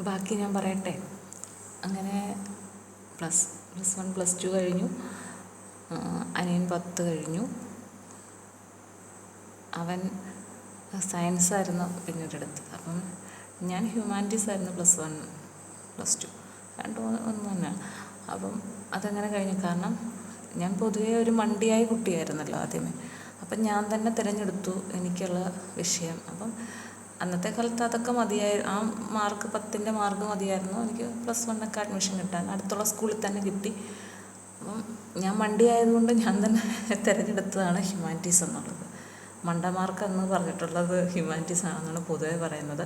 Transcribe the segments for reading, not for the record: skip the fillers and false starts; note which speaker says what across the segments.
Speaker 1: ബാക്കി ഞാൻ പറയട്ടെ. അങ്ങനെ പ്ലസ് 1 പ്ലസ് 2 കഴിഞ്ഞു. അനിയൻ 10 കഴിഞ്ഞു. അവൻ സയൻസായിരുന്നു പിന്നീട് എടുത്തത്. അപ്പം ഞാൻ ഹ്യൂമാനിറ്റീസ് ആയിരുന്നു പ്ലസ് 1 പ്ലസ് 2 രണ്ടും ഒന്ന് തന്നെ. അപ്പം അതങ്ങനെ കഴിഞ്ഞു. കാരണം ഞാൻ പൊതുവേ ഒരു മണ്ടിയായ കുട്ടിയായിരുന്നല്ലോ ആദ്യമേ. അപ്പം ഞാൻ തന്നെ തിരഞ്ഞെടുത്തു എനിക്കുള്ള വിഷയം. അപ്പം അന്നത്തെ കാലത്ത് അതൊക്കെ മതിയായി. ആ മാർക്ക് 10ൻ്റെ മാർക്ക് മതിയായിരുന്നു എനിക്ക് പ്ലസ് 1 അഡ്മിഷൻ കിട്ടാൻ. അടുത്തുള്ള സ്കൂളിൽ തന്നെ കിട്ടി. അപ്പം ഞാൻ മണ്ടിയായതുകൊണ്ട് ഞാൻ തന്നെ തിരഞ്ഞെടുത്തതാണ് ഹ്യൂമാനിറ്റീസ് എന്നുള്ളത്. മണ്ടമാർക്കെന്ന് പറഞ്ഞിട്ടുള്ളത് ഹ്യൂമാനിറ്റീസ് ആണെന്നാണ് പൊതുവെ പറയുന്നത്.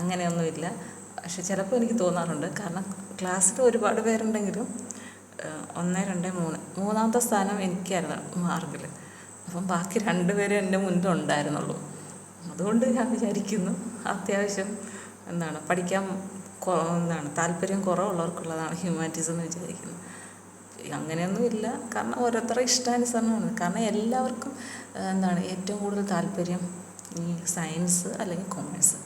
Speaker 1: അങ്ങനെയൊന്നുമില്ല. പക്ഷെ ചിലപ്പോൾ എനിക്ക് തോന്നാറുണ്ട്. കാരണം ക്ലാസ്സിൽ ഒരുപാട് പേരുണ്ടെങ്കിലും 1, 2, 3 മൂന്നാമത്തെ സ്ഥാനം എനിക്കായിരുന്നു മാർക്കിൽ. അപ്പം ബാക്കി 2 പേര് എൻ്റെ മുന്നിൽ ഉണ്ടായിരുന്നുള്ളൂ. അതുകൊണ്ട് ഞാൻ വിചാരിക്കുന്നു അത്യാവശ്യം പഠിക്കാൻ താല്പര്യം കുറവുള്ളവർക്കുള്ളതാണ് ഹ്യൂമാനിറ്റീസ് എന്ന് വിചാരിക്കുന്നു. അങ്ങനെയൊന്നുമില്ല. കാരണം ഓരോരുത്തരുടെ ഇഷ്ടാനുസരണമാണ്. കാരണം എല്ലാവർക്കും ഏറ്റവും കൂടുതൽ താല്പര്യം ഈ സയൻസ് അല്ലെങ്കിൽ കൊമേഴ്സ്.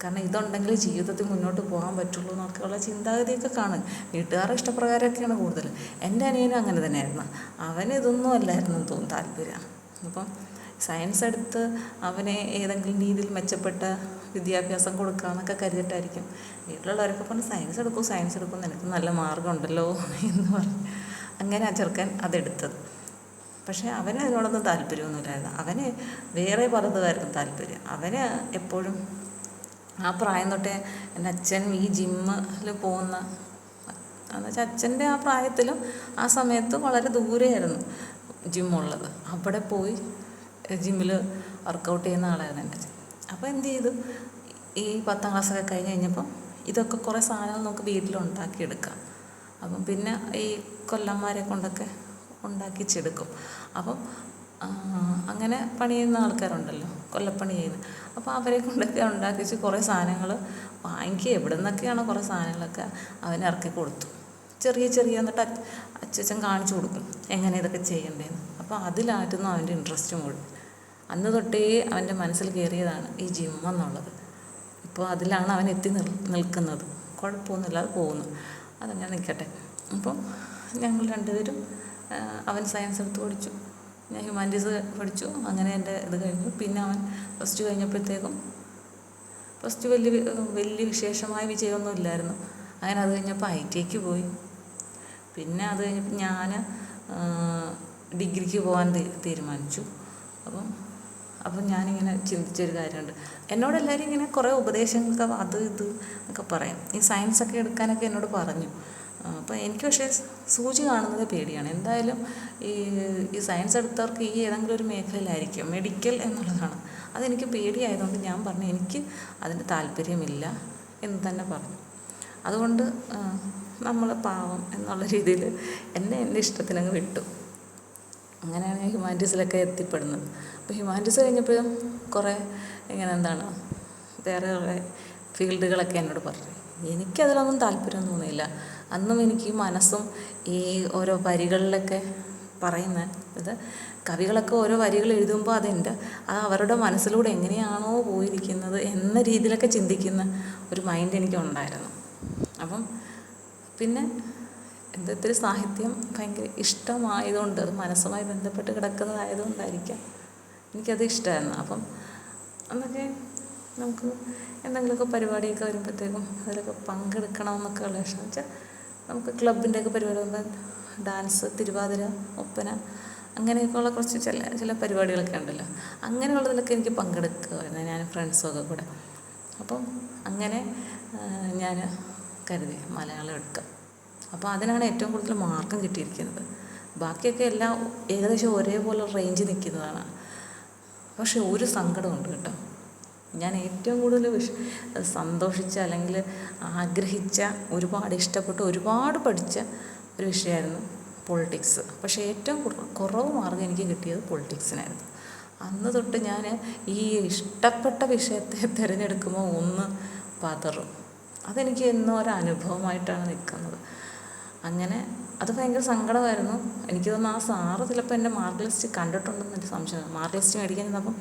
Speaker 1: കാരണം ഇതുണ്ടെങ്കിൽ ജീവിതത്തിൽ മുന്നോട്ട് പോകാൻ പറ്റുള്ളൂ എന്നൊക്കെയുള്ള ചിന്താഗതിയൊക്കെ കാണും. വീട്ടുകാരുടെ ഇഷ്ടപ്രകാരമൊക്കെയാണ് കൂടുതൽ. എൻ്റെ അനിയനും അങ്ങനെ തന്നെയായിരുന്നു. അവന് ഇതൊന്നും അല്ലായിരുന്നു തോന്നും താല്പര്യം. അപ്പം സയൻസ് എടുത്ത് അവനെ ഏതെങ്കിലും രീതിയിൽ മെച്ചപ്പെട്ട വിദ്യാഭ്യാസം കൊടുക്കാമെന്നൊക്കെ കരുതിയിട്ടായിരിക്കും വീട്ടിലുള്ളവരൊക്കെ പറഞ്ഞ് സയൻസ് എടുക്കും നിനക്ക് നല്ല മാർഗ്ഗമുണ്ടല്ലോ എന്ന് പറഞ്ഞ് അങ്ങനെ ആ ചെറുക്കൻ അതെടുത്തത്. പക്ഷേ അവന് അതിനോടൊന്നും താല്പര്യമൊന്നുമില്ലായിരുന്നു. അവന് വേറെ പലതുമായിരുന്നു താല്പര്യം. അവന് എപ്പോഴും ആ പ്രായം തൊട്ടേ എൻ്റെ അച്ഛൻ ഈ ജിമ്മിൽ പോകുന്ന എന്നുവെച്ചാൽ അച്ഛൻ്റെ ആ പ്രായത്തിലും ആ സമയത്ത് വളരെ ദൂരെയായിരുന്നു ജിമ്മുള്ളത്. അവിടെ പോയി ജിമ്മിൽ വർക്കൗട്ട് ചെയ്യുന്ന ആളായിരുന്നു എൻ്റെ അച്ഛൻ. അപ്പോൾ എന്ത് ചെയ്തു, ഈ 10ാം ക്ലാസ്സൊക്കെ കഴിഞ്ഞപ്പോൾ ഇതൊക്കെ കുറേ സാധനങ്ങൾ നമുക്ക് വീട്ടിലുണ്ടാക്കിയെടുക്കാം. അപ്പം പിന്നെ ഈ കൊല്ലന്മാരെ കൊണ്ടൊക്കെ ഉണ്ടാക്കിച്ചെടുക്കും. അപ്പം അങ്ങനെ പണി ചെയ്യുന്ന ആൾക്കാരുണ്ടല്ലോ, കൊല്ലപ്പണി ചെയ്യുന്നത്. അപ്പോൾ അവരെ കൊണ്ടൊക്കെ ഉണ്ടാക്കിച്ച് കുറേ സാധനങ്ങൾ വാങ്ങിക്കുക. എവിടെ നിന്നൊക്കെയാണോ കുറേ സാധനങ്ങളൊക്കെ അവന് ഇറക്കി കൊടുത്തു. ചെറിയ എന്നിട്ട് അച്ഛൻ കാണിച്ചു കൊടുക്കും എങ്ങനെ ഇതൊക്കെ ചെയ്യണ്ടേന്ന്. അപ്പോൾ അതിലായിരുന്നു അവൻ്റെ ഇൻട്രസ്റ്റ് മുഴുവൻ. അന്ന് തൊട്ടേ അവൻ്റെ മനസ്സിൽ കയറിയതാണ് ഈ ജിം എന്നുള്ളത്. ഇപ്പോൾ അതിലാണ് അവൻ എത്തി നിൽക്കുന്നത്. കുഴപ്പമൊന്നുമില്ലാതെ പോകുന്നു. അതങ്ങനെ നിൽക്കട്ടെ. അപ്പം ഞങ്ങൾ 2 പേരും, അവൻ സയൻസ് എടുത്ത് പഠിച്ചു, ഞാൻ ഹ്യൂമാനിറ്റീസ് പഠിച്ചു. അങ്ങനെ എൻ്റെ ഇത് കഴിഞ്ഞു. പിന്നെ അവൻ പ്ലസ് 2 കഴിഞ്ഞപ്പോഴത്തേക്കും പ്ലസ് 2 വലിയ വിശേഷമായ വിജയമൊന്നും ഇല്ലായിരുന്നു. അങ്ങനെ അത് കഴിഞ്ഞപ്പോൾ ITക്ക് പോയി. പിന്നെ അത് കഴിഞ്ഞപ്പോൾ ഞാൻ ഡിഗ്രിക്ക് പോകാൻ തീരുമാനിച്ചു. അപ്പം ഞാനിങ്ങനെ ചിന്തിച്ചൊരു കാര്യമുണ്ട്. എന്നോട് എല്ലാവരും ഇങ്ങനെ കുറേ ഉപദേശങ്ങളൊക്കെ അത് ഇത് എന്നൊക്കെ പറയും. ഈ സയൻസൊക്കെ എടുക്കാനൊക്കെ എന്നോട് പറഞ്ഞു. അപ്പോൾ എനിക്ക് പക്ഷേ സൂചി കാണുന്നത് പേടിയാണ്. എന്തായാലും ഈ സയൻസ് എടുത്തവർക്ക് ഈ ഏതെങ്കിലും ഒരു മേഖലയിലായിരിക്കും മെഡിക്കൽ എന്നുള്ളതാണ്. അതെനിക്ക് പേടിയായതുകൊണ്ട് ഞാൻ പറഞ്ഞു എനിക്ക് അതിന് താല്പര്യമില്ല എന്ന് തന്നെ പറഞ്ഞു. അതുകൊണ്ട് നമ്മൾ പാവം എന്നുള്ള രീതിയിൽ എൻ്റെ ഇഷ്ടത്തിനങ്ങ് വിട്ടു. അങ്ങനെയാണ് ഞാൻ ഹ്യൂമാനിറ്റീസിലൊക്കെ എത്തിപ്പെടുന്നത്. അപ്പോൾ ഹ്യൂമാനിറ്റീസ് കഴിഞ്ഞപ്പോഴും കുറേ വേറെ കുറേ ഫീൽഡുകളൊക്കെ എന്നോട് പറഞ്ഞു. എനിക്കതിലൊന്നും താല്പര്യം തോന്നിയില്ല. അന്നും എനിക്ക് ഈ മനസ്സും ഈ ഓരോ വരികളിലൊക്കെ പറയുന്ന കവികളൊക്കെ ഓരോ വരികൾ എഴുതുമ്പോൾ അത് അവരുടെ മനസ്സിലൂടെ എങ്ങനെയാണോ പോയിരിക്കുന്നത് എന്ന രീതിയിലൊക്കെ ചിന്തിക്കുന്ന ഒരു മൈൻഡ് എനിക്കുണ്ടായിരുന്നു. അപ്പം പിന്നെ ഇത്തിരി സാഹിത്യം ഭയങ്കര ഇഷ്ടമായതുകൊണ്ട്, അത് മനസ്സുമായി ബന്ധപ്പെട്ട് കിടക്കുന്നതായതുകൊണ്ടായിരിക്കാം എനിക്കത് ഇഷ്ടമായിരുന്നു. അപ്പം അന്നൊക്കെ നമുക്ക് എന്തെങ്കിലുമൊക്കെ പരിപാടിയൊക്കെ വരുമ്പോഴത്തേക്കും അതിലൊക്കെ പങ്കെടുക്കണമെന്നൊക്കെ ഉള്ള ഇഷ്ടം. വെച്ചാൽ നമുക്ക് ക്ലബിൻ്റെയൊക്കെ പരിപാടി വന്നാൽ ഡാൻസ്, തിരുവാതിര, ഒപ്പന അങ്ങനെയൊക്കെയുള്ള കുറച്ച് ചില പരിപാടികളൊക്കെ ഉണ്ടല്ലോ, അങ്ങനെയുള്ളതിലൊക്കെ എനിക്ക് പങ്കെടുക്കുമായിരുന്നു ഞാൻ ഫ്രണ്ട്സൊക്കെ കൂടെ. അപ്പം അങ്ങനെ ഞാൻ കരുതി മലയാളം എടുക്കാം. അപ്പോൾ അതിനാണ് ഏറ്റവും കൂടുതൽ മാർക്കും കിട്ടിയിരിക്കുന്നത്. ബാക്കിയൊക്കെ എല്ലാം ഏകദേശം ഒരേപോലെ റേഞ്ച് നിൽക്കുന്നതാണ്. പക്ഷെ ഒരു സങ്കടമുണ്ട് കേട്ടോ. ഞാൻ ഏറ്റവും കൂടുതൽ സന്തോഷിച്ച അല്ലെങ്കിൽ ആഗ്രഹിച്ച, ഒരുപാട് ഇഷ്ടപ്പെട്ട് ഒരുപാട് പഠിച്ച ഒരു വിഷയമായിരുന്നു പൊളിറ്റിക്സ്. പക്ഷേ ഏറ്റവും കുറവ് മാർക്ക് എനിക്ക് കിട്ടിയത് പൊളിറ്റിക്സിനായിരുന്നു. അന്ന് തൊട്ട് ഞാൻ ഈ ഇഷ്ടപ്പെട്ട വിഷയത്തെ തിരഞ്ഞെടുക്കുമ്പോൾ ഒന്ന് പതറും. അതെനിക്ക് എന്നോ ഒരു അനുഭവമായിട്ടാണ് നിൽക്കുന്നത്. അങ്ങനെ അത് ഭയങ്കര സങ്കടമായിരുന്നു. എനിക്ക് തോന്നുന്നു ആ സാറ് ചിലപ്പോൾ എൻ്റെ മാർക്ക് ലിസ്റ്റ് കണ്ടിട്ടുണ്ടെന്നൊരു സംശയം. മാർക്ക് ലിസ്റ്റ് മേടിക്കാൻ ചെന്നപ്പം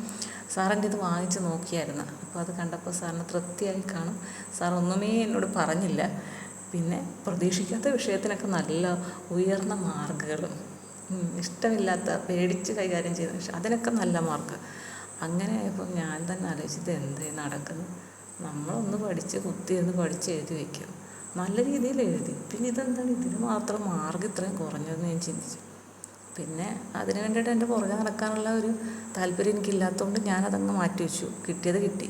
Speaker 1: സാറിൻ്റെ ഇത് വാങ്ങിച്ച് നോക്കിയായിരുന്നു. അപ്പോൾ അത് കണ്ടപ്പോൾ സാറിന് തൃപ്തിയായി കാണും. സാർ ഒന്നുമേ എന്നോട് പറഞ്ഞില്ല. പിന്നെ പ്രതീക്ഷിക്കാത്ത വിഷയത്തിനൊക്കെ നല്ല ഉയർന്ന മാർക്കുകളും, ഇഷ്ടമില്ലാത്ത പേടിച്ച് കൈകാര്യം ചെയ്ത പക്ഷെ അതിനൊക്കെ നല്ല മാർക്ക്. അങ്ങനെ ആയപ്പോൾ ഞാൻ തന്നെ ആലോചിച്ചത് എന്തേ നടക്കുന്നു, നമ്മളൊന്ന് പഠിച്ച് കുത്തിയിരുന്ന് പഠിച്ച് എഴുതി വയ്ക്കും, നല്ല രീതിയിൽ എഴുതി, പിന്നെ ഇതെന്താണ് ഇതിന് മാത്രം മാർക്ക് ഇത്രയും കുറഞ്ഞതെന്ന് ഞാൻ ചിന്തിച്ചു. പിന്നെ അതിന് വേണ്ടിയിട്ട് എൻ്റെ പുറകെ നടക്കാനുള്ള ഒരു താല്പര്യം എനിക്കില്ലാത്തതുകൊണ്ട് ഞാനതങ്ങ് മാറ്റി വെച്ചു. കിട്ടിയത് കിട്ടി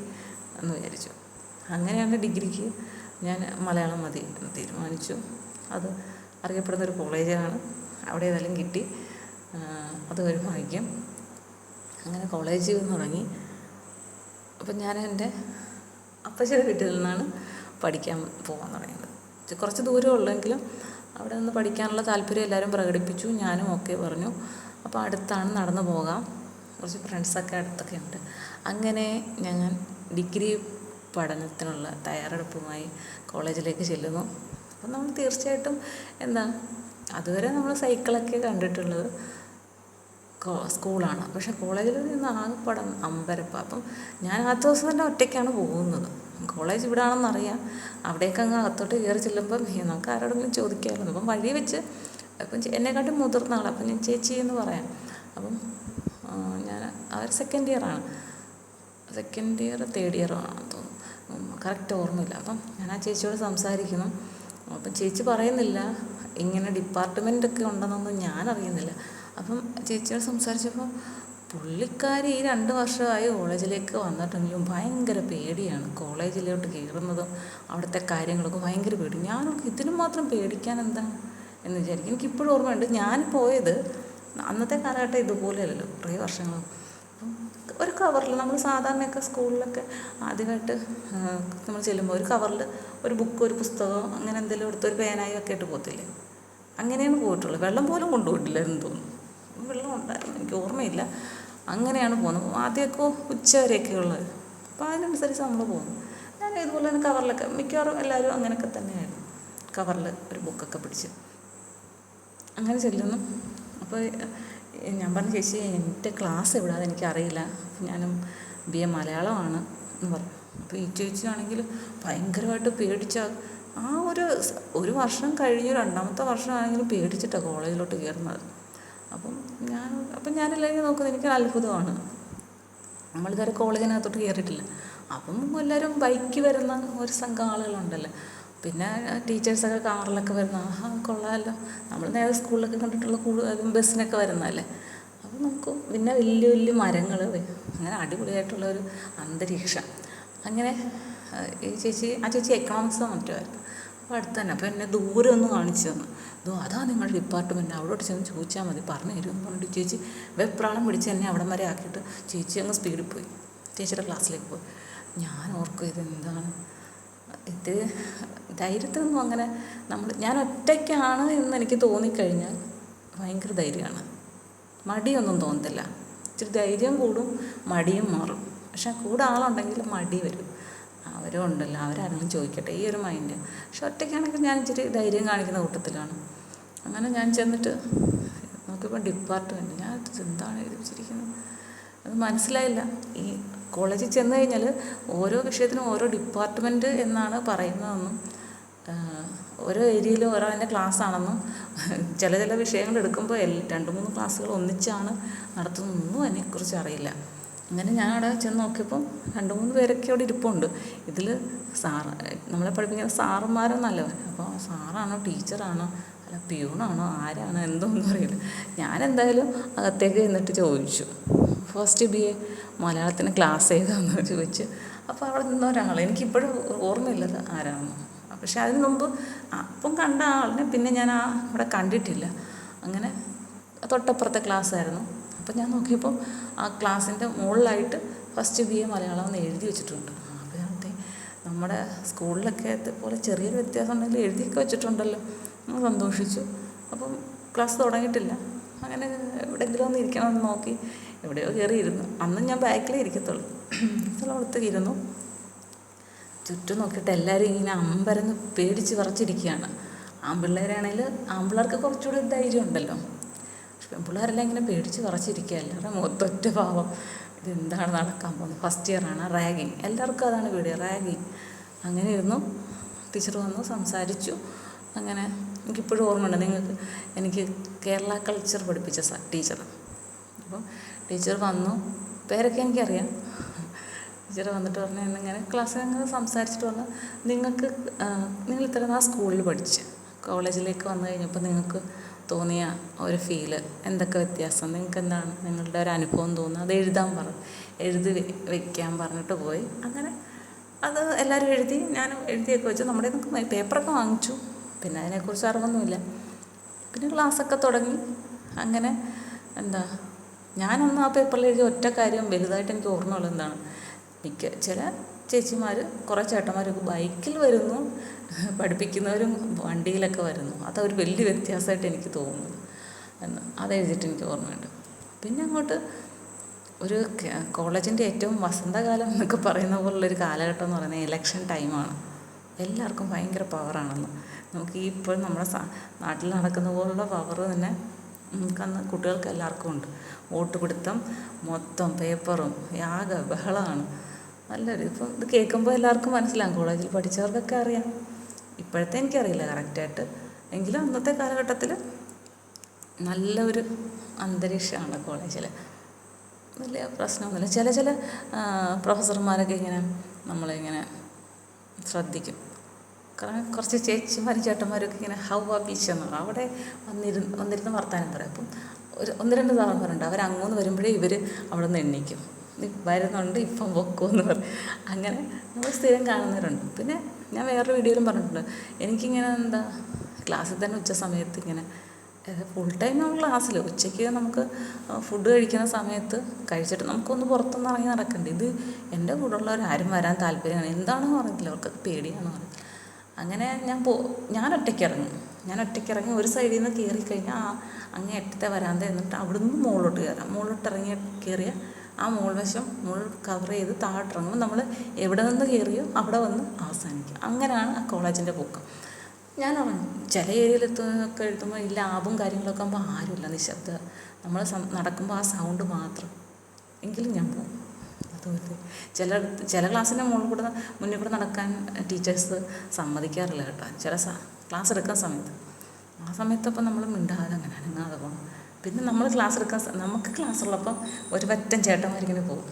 Speaker 1: എന്ന് വിചാരിച്ചു. അങ്ങനെയാണ് ഡിഗ്രിക്ക് ഞാൻ മലയാളം മതി എന്ന് തീരുമാനിച്ചു. അത് അറിയപ്പെടുന്നൊരു കോളേജാണ്, അവിടെ ഏതായാലും കിട്ടി, അതൊരു ഭാഗ്യം. അങ്ങനെ കോളേജിൽ തുടങ്ങി. അപ്പം ഞാൻ എൻ്റെ അപ്പച്ചിയുടെ വീട്ടിൽ നിന്നാണ് പഠിക്കാൻ പോകാൻ തുടങ്ങിയത്. കുറച്ച് ദൂരമുള്ളെങ്കിലും അവിടെ നിന്ന് പഠിക്കാനുള്ള താല്പര്യം എല്ലാവരും പ്രകടിപ്പിച്ചു. ഞാനും ഓക്കെ പറഞ്ഞു. അപ്പോൾ അടുത്താണ്, നടന്നു പോകാം, കുറച്ച് ഫ്രണ്ട്സൊക്കെ അടുത്തൊക്കെ ഉണ്ട്. അങ്ങനെ ഞാൻ ഡിഗ്രി പഠനത്തിനുള്ള തയ്യാറെടുപ്പുമായി കോളേജിലേക്ക് ചെല്ലുന്നു. അപ്പം നമ്മൾ തീർച്ചയായിട്ടും അതുവരെ നമ്മൾ സൈക്കിളൊക്കെ കണ്ടിട്ടുള്ളത് സ്കൂളാണ്. പക്ഷേ കോളേജിൽ നിന്ന് ആകെപ്പാടെ അമ്പരപ്പ്. അപ്പം ഞാൻ ആ ദിവസം തന്നെ ഒറ്റയ്ക്കാണ് പോകുന്നത്. കോളേജ് ഇവിടെ ആണെന്നറിയാം. അവിടേക്ക് അങ്ങ് അകത്തോട്ട് കയറി ചെല്ലുമ്പം നമുക്ക് ആരോടെങ്കിലും ചോദിക്കാമായിരുന്നു. അപ്പം വഴി വെച്ച് എന്നെക്കാട്ടും മുതിർന്ന ആളാണ്. അപ്പം ഞാൻ ചേച്ചി എന്ന് പറയാം. അപ്പം അവർ സെക്കൻഡ് ഇയറാണ്, തേർഡ് ഇയർ ആണെന്ന് തോന്നുന്നു, കറക്റ്റ് ഓർമ്മയില്ല. അപ്പം ഞാൻ ആ ചേച്ചിയോട് സംസാരിക്കുന്നു. അപ്പം ചേച്ചി പറയുന്നില്ല ഇങ്ങനെ ഡിപ്പാർട്ട്മെൻറ്റൊക്കെ ഉണ്ടെന്നൊന്നും ഞാൻ അറിയുന്നില്ല. അപ്പം ചേച്ചിയോട് സംസാരിച്ചപ്പോൾ പുള്ളിക്കാരി ഈ 2 വർഷമായി കോളേജിലേക്ക് വന്നിട്ടെങ്കിലും ഭയങ്കര പേടിയാണ്. കോളേജിലോട്ട് കയറുന്നതും അവിടുത്തെ കാര്യങ്ങളൊക്കെ ഭയങ്കര പേടി. ഞാനൊക്കെ ഇതിനും മാത്രം പേടിക്കാൻ എന്താണ് എന്ന് വിചാരിക്കും. എനിക്കിപ്പോഴും ഓർമ്മയുണ്ട്, ഞാൻ പോയത് അന്നത്തെ കാലഘട്ടം ഇതുപോലെയല്ലല്ലോ, കുറേ വർഷങ്ങൾ. അപ്പം ഒരു കവറിൽ നമ്മൾ സാധാരണയൊക്കെ സ്കൂളിലൊക്കെ ആദ്യമായിട്ട് നമ്മൾ ചെല്ലുമ്പോൾ ഒരു കവറിൽ ഒരു ബുക്ക്, ഒരു പുസ്തകം, അങ്ങനെ എന്തെങ്കിലും എടുത്തൊരു പേനായി ഒക്കെ ഇട്ട് പോകത്തില്ലേ? അങ്ങനെയാണ് പോയിട്ടുള്ളത്. വെള്ളം പോലും കൊണ്ടുപോയിട്ടില്ലായിരുന്നു തോന്നുന്നു. വെള്ളം ഉണ്ടായിരുന്നു, എനിക്ക് ഓർമ്മയില്ല. അങ്ങനെയാണ് പോകുന്നത്. ആദ്യമൊക്കെ ഉച്ച വരെയൊക്കെ ഉള്ളത്. അപ്പോൾ അതിനനുസരിച്ച് നമ്മൾ പോകുന്നു. ഞാൻ ഇതുപോലെ തന്നെ കവറിലൊക്കെ, മിക്കവാറും എല്ലാവരും അങ്ങനെയൊക്കെ തന്നെയായിരുന്നു, കവറിൽ ഒരു ബുക്കൊക്കെ പിടിച്ച് അങ്ങനെ ചെല്ലുന്നു. അപ്പോൾ ഞാൻ പറഞ്ഞു, ചേച്ചി എൻ്റെ ക്ലാസ് എവിടാതെ എനിക്കറിയില്ല, ഞാനും BA മലയാളമാണ് എന്ന് പറഞ്ഞു. അപ്പോൾ ഈ ചേച്ചിയാണെങ്കിൽ ഭയങ്കരമായിട്ട് പേടിച്ച ആ ഒരു വർഷം കഴിഞ്ഞ് 2ാമത്തെ വർഷമാണെങ്കിലും പേടിച്ചിട്ടാണ് കോളേജിലോട്ട് കയറുന്നത്. അപ്പം ഞാനെല്ലാവരും നോക്കുന്നത് എനിക്ക് അത്ഭുതമാണ്. നമ്മളിതുവരെ കോളേജിനകത്തോട്ട് കയറിയിട്ടില്ല. അപ്പം എല്ലാവരും ബൈക്ക് വരുന്ന ഒരു സംഘം ആളുകളുണ്ടല്ലോ, പിന്നെ ടീച്ചേഴ്സൊക്കെ കാറിലൊക്കെ വരുന്ന, കൊള്ളാമല്ലോ, നമ്മൾ നേരെ സ്കൂളിലൊക്കെ കണ്ടിട്ടുള്ള കൂടുതലും ബസ്സിനൊക്കെ വരുന്നതല്ലേ. അപ്പം നമുക്ക് പിന്നെ വലിയ വലിയ മരങ്ങൾ, അങ്ങനെ അടിപൊളിയായിട്ടുള്ളൊരു അന്തരീക്ഷം. അങ്ങനെ ആ ചേച്ചി എക്കണോമിക്സോ മറ്റോ ആയിരുന്നു. അപ്പോൾ അടുത്ത് തന്നെ. അപ്പോൾ എന്നെ ദൂരെ ഒന്ന് കാണിച്ചു തന്നു. അതാ നിങ്ങളുടെ ഡിപ്പാർട്ട്മെൻറ്റ്, അവിടോട്ട് ചെന്ന് ചോദിച്ചാൽ മതി, പറഞ്ഞു തരുമെന്ന് പറഞ്ഞിട്ട് ചേച്ചി വെപ്രാളം പിടിച്ച് എന്നെ അവിടം വരെ ആക്കിയിട്ട് ചേച്ചി അങ്ങ് സ്പീഡിൽ പോയി, ചേച്ചിയുടെ ക്ലാസ്സിലേക്ക് പോയി. ഞാൻ ഓർക്കും ഇതെന്താണ്, ഇത് ധൈര്യത്തിനൊന്നും അങ്ങനെ ഞാൻ ഒറ്റയ്ക്കാണ് എന്ന് എനിക്ക് തോന്നിക്കഴിഞ്ഞാൽ ഭയങ്കര ധൈര്യമാണ്, മടിയൊന്നും തോന്നത്തില്ല. ഇച്ചിരി ധൈര്യം കൂടും, മടിയും മാറും. പക്ഷെ കൂടെ ആളുണ്ടെങ്കിൽ മടി വരും. അവരും ഉണ്ടല്ലോ, അവരാരെങ്കിലും ചോദിക്കട്ടെ, ഈ ഒരു മൈൻഡ്. പക്ഷെ ഒറ്റയ്ക്കാണെങ്കിൽ ഞാൻ ഇച്ചിരി ധൈര്യം കാണിക്കുന്ന കൂട്ടത്തിലാണ്. അങ്ങനെ ഞാൻ ചെന്നിട്ട് നോക്കിയപ്പോൾ ഡിപ്പാർട്ട്മെൻറ്റ്, ഞാൻ എന്താണ് എഴുതി വെച്ചിരിക്കുന്നത് അത് മനസ്സിലായില്ല. ഈ കോളേജിൽ ചെന്ന് കഴിഞ്ഞാൽ ഓരോ വിഷയത്തിനും ഓരോ ഡിപ്പാർട്ട്മെൻറ്റ് എന്നാണ് പറയുന്നതെന്നും ഓരോ ഏരിയയിലും ഓരോ അതിൻ്റെ ക്ലാസ്സാണെന്നും ചില വിഷയങ്ങൾ എടുക്കുമ്പോൾ 2-3 ക്ലാസ്സുകൾ ഒന്നിച്ചാണ് നടത്തുന്നതൊന്നും അതിനെക്കുറിച്ച് അറിയില്ല. അങ്ങനെ ഞാൻ അവിടെ ചെന്ന് നോക്കിയപ്പോൾ 2-3 പേരൊക്കെ അവിടെ ഇരിപ്പുണ്ട്. ഇതിൽ നമ്മളെ പഠിപ്പിക്കുന്ന സാറന്മാരെന്നല്ല. അപ്പോൾ സാറാണോ ടീച്ചറാണോ അല്ല പ്യൂണാണോ ആരാണോ എന്തോന്നും അറിയില്ല. ഞാനെന്തായാലും അകത്തേക്ക് ചെന്നിട്ട് ചോദിച്ചു, ഫസ്റ്റ് BA മലയാളത്തിന് ക്ലാസ് ഏതാണെന്ന് ചോദിച്ചു. അപ്പോൾ അവിടെ നിന്ന ഒരാൾ, എനിക്കിപ്പോഴും ഓർമ്മയില്ലത് ആരാണെന്ന്. പക്ഷെ അതിന് മുമ്പ് അപ്പം കണ്ട ആളിനെ പിന്നെ ഞാൻ അവിടെ കണ്ടിട്ടില്ല. അങ്ങനെ തൊട്ടപ്പുറത്തെ ക്ലാസ്സായിരുന്നു. അപ്പം ഞാൻ നോക്കിയപ്പോൾ ആ ക്ലാസ്സിൻ്റെ മുകളിലായിട്ട് ഫസ്റ്റ് BA മലയാളം എന്ന് എഴുതി വെച്ചിട്ടുണ്ട്. അപ്പോൾ ഞാൻ നമ്മുടെ സ്കൂളിലൊക്കെ പോലെ ചെറിയൊരു വ്യത്യാസം ഉണ്ടെങ്കിൽ എഴുതിയൊക്കെ വെച്ചിട്ടുണ്ടല്ലോ, സന്തോഷിച്ചു. അപ്പം ക്ലാസ് തുടങ്ങിയിട്ടില്ല. അങ്ങനെ എവിടെയെങ്കിലും ഒന്ന് ഇരിക്കണമെന്ന് നോക്കി എവിടെയോ കയറി ഇരുന്നു. അന്ന് ഞാൻ ബാക്കിലേ ഇരിക്കത്തുള്ളൂ. സ്ഥലത്ത് ഇരുന്നു. ചുറ്റും നോക്കിയിട്ട് എല്ലാവരും ഇങ്ങനെ അമ്പരന്ന് പേടിച്ച് വിറച്ചിരിക്കുകയാണ്. ആൺപിള്ളേരാണെങ്കിൽ ആൺപിള്ളേർക്ക് കുറച്ചുകൂടി ധൈര്യം ഉണ്ടല്ലോ. പക്ഷെ പെൺപിള്ളേരെല്ലാം ഇങ്ങനെ പേടിച്ച് വിറച്ചിരിക്കുക. എല്ലാവരുടെ മുഖത്തൊറ്റ ഭാവം, ഇതെന്താണ് നടക്കാൻ പോകുന്നത്, ഫസ്റ്റ് ഇയറാണ്, റാഗിങ്, എല്ലാവർക്കും അതാണ് പേടി, റാഗിങ്. അങ്ങനെ ഇരുന്നു. ടീച്ചർ വന്നു സംസാരിച്ചു. അങ്ങനെ എനിക്കിപ്പോഴും ഓർമ്മയുണ്ട്, എനിക്ക് കേരള കൾച്ചർ പഠിപ്പിച്ച ടീച്ചർ. അപ്പം ടീച്ചർ വന്നു, പേരൊക്കെ എനിക്കറിയാം. ടീച്ചർ വന്നിട്ട് പറഞ്ഞു, എന്നിങ്ങനെ ക്ലാസ്സിൽ അങ്ങനെ സംസാരിച്ചിട്ട് പറഞ്ഞു, നിങ്ങൾ ഇത്ര നാൾ സ്കൂളിൽ പഠിച്ച് കോളേജിലേക്ക് വന്നു കഴിഞ്ഞപ്പോൾ നിങ്ങൾക്ക് തോന്നിയ ഒരു ഫീല്, എന്തൊക്കെ വ്യത്യാസം, നിങ്ങൾക്ക് എന്താണ് നിങ്ങളുടെ ഒരു അനുഭവം തോന്നുന്നത്, അത് എഴുതി വയ്ക്കാൻ പറഞ്ഞിട്ട് പോയി. അങ്ങനെ അത് എല്ലാവരും എഴുതി, ഞാൻ എഴുതിയൊക്കെ വെച്ചു. നമ്മുടെ പേപ്പറൊക്കെ വാങ്ങിച്ചു. പിന്നെ അതിനെക്കുറിച്ച് അറിവൊന്നുമില്ല. പിന്നെ ക്ലാസ്സൊക്കെ തുടങ്ങി. അങ്ങനെ ഞാനൊന്ന് ആ പേപ്പറിൽ എഴുതിയ ഒറ്റ കാര്യം വലുതായിട്ട് എനിക്ക് ഓർമ്മയുള്ളത് എന്താണ്, ചില ചേച്ചിമാർ, കുറേ ചേട്ടന്മാരൊക്കെ ബൈക്കിൽ വരുന്നു, പഠിപ്പിക്കുന്നവരും വണ്ടിയിലൊക്കെ വരുന്നു. അതൊരു വലിയ വ്യത്യാസമായിട്ട് എനിക്ക് തോന്നുന്നു അതെഴുതിയിട്ട് എനിക്ക് ഓർമ്മയുണ്ട്. പിന്നെ അങ്ങോട്ട് ഒരു കോളേജിൻ്റെ ഏറ്റവും വസന്തകാലം എന്നൊക്കെ പറയുന്ന പോലുള്ളൊരു കാലഘട്ടം എന്ന് പറയുന്നത് ഇലക്ഷൻ ടൈമാണ്. എല്ലാവർക്കും ഭയങ്കര പവറാണെന്ന്. നമുക്ക് ഇപ്പോൾ നമ്മുടെ നാട്ടിൽ നടക്കുന്ന പോലുള്ള പവർ തന്നെ നമുക്കന്ന് കുട്ടികൾക്ക് എല്ലാവർക്കും ഉണ്ട്. വോട്ട് പിടുത്തം മൊത്തം പേപ്പറും ആകെ ബഹളമാണ്. നല്ലൊരു ഇപ്പം ഇത് കേൾക്കുമ്പോൾ എല്ലാവർക്കും മനസ്സിലാകും, കോളേജിൽ പഠിച്ചവർക്കൊക്കെ അറിയാം. ഇപ്പോഴത്തെ എനിക്കറിയില്ല കറക്റ്റായിട്ട്, എങ്കിലും അന്നത്തെ കാലഘട്ടത്തിൽ നല്ലൊരു അന്തരീക്ഷമാണ് കോളേജിൽ. വലിയ പ്രശ്നമൊന്നുമില്ല. ചില പ്രൊഫസർമാരൊക്കെ ഇങ്ങനെ നമ്മളിങ്ങനെ ശ്രദ്ധിക്കും. കാരണം കുറച്ച് ചേച്ചിമാരും ചേട്ടന്മാരൊക്കെ ഇങ്ങനെ ഹൗവ ബീച്ച് എന്ന് പറയും, അവിടെ വന്നിരുന്ന് വർത്താനം പറയും. അപ്പം ഒന്ന് രണ്ട് സാറന്മാരുണ്ട്, അവരങ്ങോന്ന് വരുമ്പോഴേ ഇവർ അവിടെ നിന്ന് എണ്ണിക്കും, വരുന്നുണ്ട് ഇപ്പം പൊക്കുമെന്ന് പറയും. അങ്ങനെ നമ്മൾ സ്ഥിരം കാണുന്നവരുണ്ട്. പിന്നെ ഞാൻ വേറൊരു വീഡിയോയിലും പറഞ്ഞിട്ടുണ്ട്, എനിക്കിങ്ങനെ ക്ലാസ്സിൽ തന്നെ ഉച്ച സമയത്ത് ഇങ്ങനെ ഫുൾ ടൈം നമ്മൾ ക്ലാസ്സിൽ ഉച്ചയ്ക്ക് നമുക്ക് ഫുഡ് കഴിക്കുന്ന സമയത്ത് കഴിച്ചിട്ട് നമുക്കൊന്ന് പുറത്തൊന്ന് ഇറങ്ങി നടക്കണ്ടേ. ഇത് എൻ്റെ കൂടെയുള്ളവർ ആരും വരാൻ താല്പര്യമാണ്, എന്താണെന്ന് പറഞ്ഞില്ല, അവർക്കൊക്കെ പേടിയാണെന്ന് പറഞ്ഞില്ല. അങ്ങനെ ഞാൻ ഒറ്റയ്ക്ക് ഇറങ്ങി ഒരു സൈഡിൽ നിന്ന് കയറിക്കഴിഞ്ഞാൽ അങ്ങേ അറ്റത്തെ വരാന്ത എന്നിട്ട് അവിടുന്ന് മുകളിലോട്ട് കയറാം. മുകളിലോട്ട് കയറിയ ആ മുകൾ കവർ ചെയ്ത് താഴോട്ടിറങ്ങുമ്പോൾ നമ്മൾ എവിടെ നിന്ന് കയറിയോ അവിടെ വന്ന് അവസാനിക്കും. അങ്ങനെയാണ് ആ കോളേജിൻ്റെ പോക്ക്. ഞാൻ ഇറങ്ങും. ചില ഏരിയയിലെത്തുന്നതൊക്കെ എഴുതുമ്പോൾ ഈ ലാബും കാര്യങ്ങളൊക്കെ ആകുമ്പോൾ ആരുമില്ല, നിശബ്ദത. നമ്മൾ നടക്കുമ്പോൾ ആ സൗണ്ട് മാത്രം. എങ്കിലും ഞാൻ പോകും. അതുപോലെ ചില ക്ലാസ്സിൻ്റെ മുന്നിൽ കൂടെ നടക്കാൻ ടീച്ചേഴ്സ് സമ്മതിക്കാറില്ല കേട്ടോ, ചില ക്ലാസ് എടുക്കുന്ന സമയത്ത്. ആ സമയത്തപ്പം നമ്മൾ മിണ്ടാതെ അങ്ങനെ അനങ്ങാതെ പോകണം. പിന്നെ നമ്മൾ നമുക്ക് ക്ലാസ് ഉള്ളപ്പം ഒരു പറ്റം ചേട്ടന്മാരിങ്ങനെ പോകും.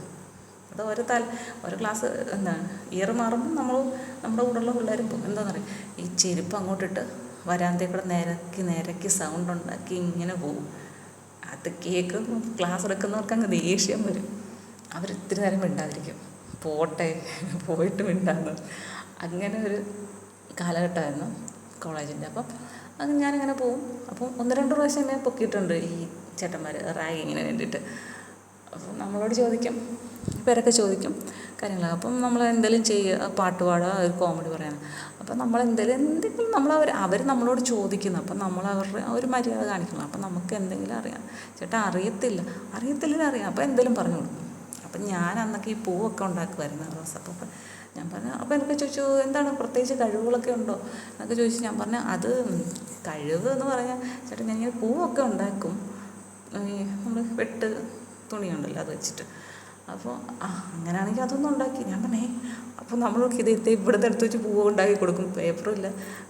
Speaker 1: അത് ഓരോ ക്ലാസ് ഇയർ മാറുമ്പോൾ നമ്മുടെ കൂടെയുള്ള പിള്ളേരും പോകും. എന്താണെന്നറിയാം, ഈ ചെരുപ്പ് അങ്ങോട്ടിട്ട് വരാന്തേക്കൂടെ നിരക്കി സൗണ്ട് ഉണ്ടാക്കി ഇങ്ങനെ പോകും. അത് കേൾക്കും. ക്ലാസ് എടുക്കുന്നവർക്ക് അങ്ങ് ദേഷ്യം വരും. അവരിത്തിരി നേരം മിണ്ടാതിരിക്കും, പോയിട്ട് മിണ്ടാന്ന്. അങ്ങനെ ഒരു കാലഘട്ടമായിരുന്നു കോളേജിൻ്റെ. അപ്പം ഞാനിങ്ങനെ പോവും. അപ്പം 1-2 പ്രാവശ്യം എന്നെ പൊക്കിയിട്ടുണ്ട് ഈ ചേട്ടന്മാർ റാഗിങ്ങിന് വേണ്ടിയിട്ട്. അപ്പം നമ്മളോട് ചോദിക്കും, പേരൊക്കെ ചോദിക്കും കാര്യങ്ങളൊക്കെ. അപ്പം നമ്മൾ എന്തെങ്കിലും ചെയ്യുക, പാട്ട് പാടുക, ഒരു കോമഡി പറയാൻ. അപ്പം നമ്മൾ എന്തെങ്കിലും അവർ നമ്മളോട് ചോദിക്കുന്നു. അപ്പം നമ്മൾ അവരുടെ ഒരു മര്യാദ കാണിക്കണം. അപ്പം നമുക്ക് എന്തെങ്കിലും അറിയാം, ചേട്ടാ അറിയത്തില്ല അറിയാം, അപ്പം എന്തെങ്കിലും പറഞ്ഞു കൊടുക്കും. അപ്പം ഞാൻ അന്നൊക്കെ ഈ പൂവൊക്കെ ഉണ്ടാക്കുമായിരുന്നു റോസ. അപ്പം ഞാൻ പറഞ്ഞു, അപ്പോൾ എനിക്ക് ചോദിച്ചു, എന്താണ് പ്രത്യേകിച്ച് കഴിവുകളൊക്കെ ഉണ്ടോ എന്നൊക്കെ ചോദിച്ചു. ഞാൻ പറഞ്ഞു, അത് കഴിവ് എന്ന് പറഞ്ഞാൽ ചേട്ടാ ഞാനിങ്ങനെ പൂവൊക്കെ ഉണ്ടാക്കും, നമ്മൾ വെട്ട് തുണിയുണ്ടല്ലോ അത് വെച്ചിട്ട്. അപ്പോൾ അങ്ങനെയാണെങ്കിൽ അതൊന്നും ഉണ്ടാക്കി. ഞാൻ പറഞ്ഞേ, അപ്പോൾ നമ്മളൊക്കെ ഇവിടുത്തെ അടുത്ത് വെച്ച് പൂവ് ഉണ്ടാക്കി കൊടുക്കും, പേപ്പറും ഇല്ല,